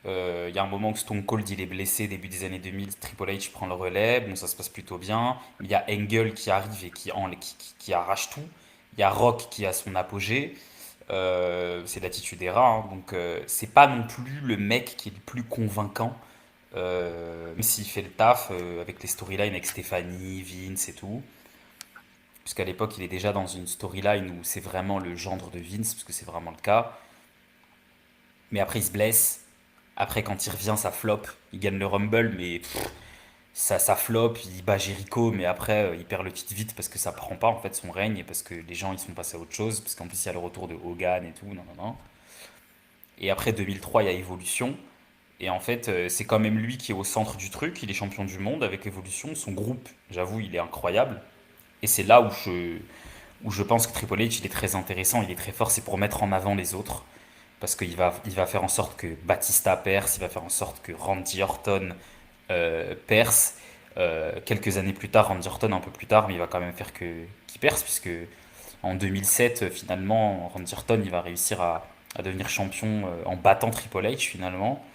Il y a un moment où Stone Cold il est blessé, début des années 2000, Triple H prend le relais, bon ça se passe plutôt bien. Il y a Angle qui arrive et qui arrache tout. Il y a Rock qui a son apogée. C'est l'attitude era, hein. Donc c'est pas non plus le mec qui est le plus convaincant, même s'il fait le taf avec les storylines avec Stephanie, Vince et tout. Puisqu'à l'époque il est déjà dans une storyline où c'est vraiment le gendre de Vince, parce que c'est vraiment le cas. Mais après il se blesse. Après quand il revient ça flop. Il gagne le Rumble mais ça flop. Il bat Jericho mais après il perd le titre vite parce que ça prend pas en fait son règne et parce que les gens ils sont passés à autre chose. Parce qu'en plus il y a le retour de Hogan et tout. Non, non, non. Et après 2003, il y a Evolution. Et en fait, c'est quand même lui qui est au centre du truc. Il est champion du monde avec Evolution. Son groupe, j'avoue, il est incroyable. Et c'est là où je pense que Triple H, il est très intéressant, il est très fort. C'est pour mettre en avant les autres. Parce qu'il va faire en sorte que Batista perce, il va faire en sorte que Randy Orton perce. Quelques années plus tard, Randy Orton un peu plus tard, mais il va quand même faire qu'il perce, puisque en 2007, finalement, Randy Orton, il va réussir à devenir champion en battant Triple H, finalement.